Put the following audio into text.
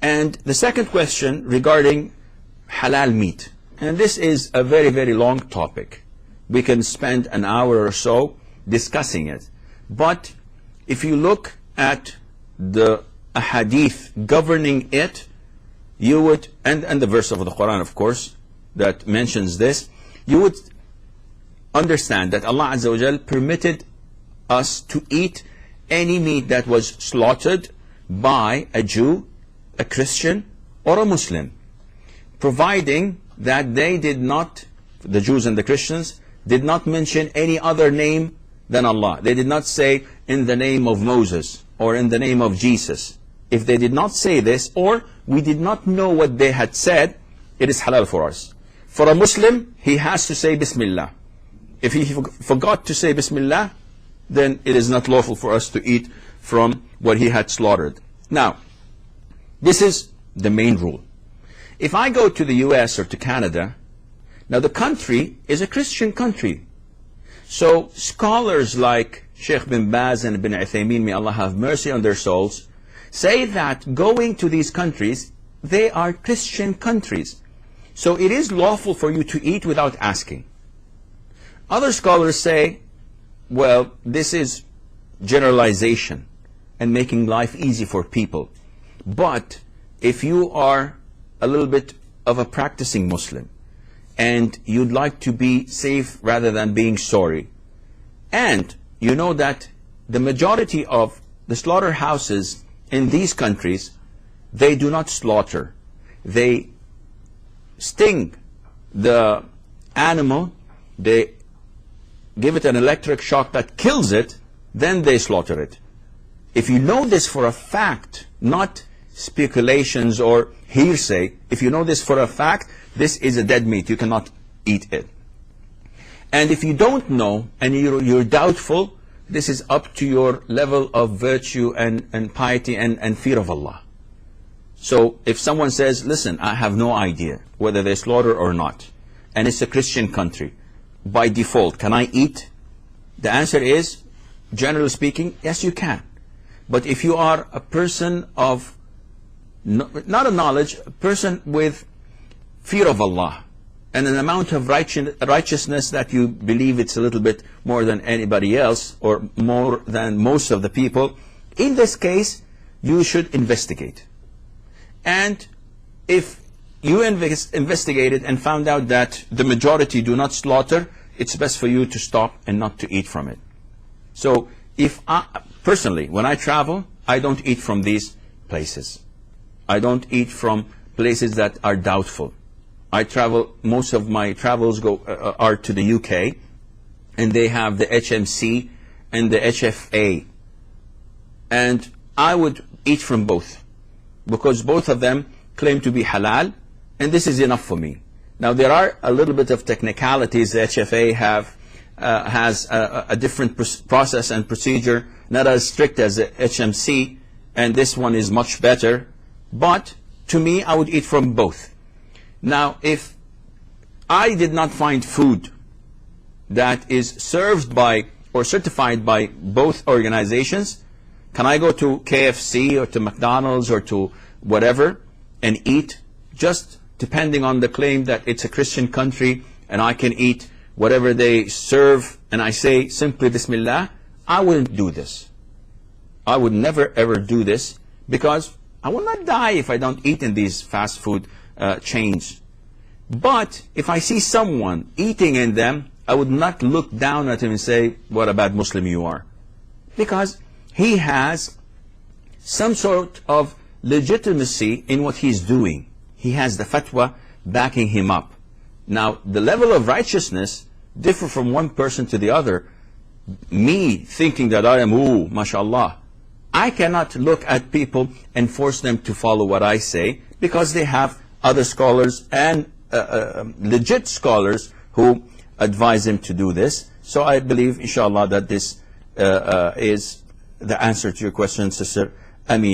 And the second question regarding halal meat. And this is a very, very long topic. We can spend an hour or so discussing it. But if you look at the ahadith governing it, you would, and the verse of the Quran, of course, that mentions this, you would understand that Allah Azza wa Jal permitted us to eat any meat that was slaughtered by a Jew, a Christian, or a Muslim, providing that they did not, the Jews and the Christians, did not mention any other name than Allah. They did not say in the name of Moses or in the name of Jesus. If they did not say this, or we did not know what they had said, it is halal for us. For a Muslim, he has to say Bismillah. If he forgot to say Bismillah, then it is not lawful for us to eat from what he had slaughtered. Now, this is the main rule. If I go to the US or to Canada, now the country is a Christian country. So scholars like Sheikh bin Baz and bin Uthaymeen, may Allah have mercy on their souls, say that going to these countries, they are Christian countries. So it is lawful for you to eat without asking. Other scholars say, well, this is generalization and making life easy for people. But if you are a little bit of a practicing Muslim and you'd like to be safe rather than being sorry, and you know that the majority of the slaughterhouses in these countries, they do not slaughter. They sting the animal, they give it an electric shock that kills it, then they slaughter it. If you know this for a fact, not speculations or hearsay, if you know this for a fact, this is a dead meat, you cannot eat it. And if you don't know and you're doubtful, this is up to your level of virtue and piety and fear of Allah. So if someone says, listen, I have no idea whether they slaughter or not, and it's a Christian country, by default, can I eat? The answer is, generally speaking, yes, you can. But if you are a person of, not a knowledge, a person with fear of Allah, and an amount of righteousness that you believe it's a little bit more than anybody else, or more than most of the people, in this case, you should investigate. And if you investigated and found out that the majority do not slaughter, it's best for you to stop and not to eat from it. So if personally, when I travel, I don't eat from these places. I don't eat from places that are doubtful. I travel, most of my travels are to the UK, and they have the HMC and the HFA. And I would eat from both, because both of them claim to be halal, and this is enough for me. Now, there are a little bit of technicalities. The HFA has a different process and procedure, not as strict as the HMC, and this one is much better. But to me, I would eat from both. Now, if I did not find food that is served by or certified by both organizations, can I go to KFC or to McDonald's or to whatever and eat, just depending on the claim that it's a Christian country and I can eat whatever they serve, and I say simply Bismillah? I wouldn't do this. I would never ever do this, because I will not die if I don't eat in these fast food chains. But if I see someone eating in them, I would not look down at him and say, what a bad Muslim you are. Because he has some sort of legitimacy in what he's doing. He has the fatwa backing him up. Now, the level of righteousness differ from one person to the other. Me thinking that I am, mashallah, I cannot look at people and force them to follow what I say, because they have other scholars and legit scholars who advise them to do this. So I believe, inshallah, that this is the answer to your question, Sister Amin.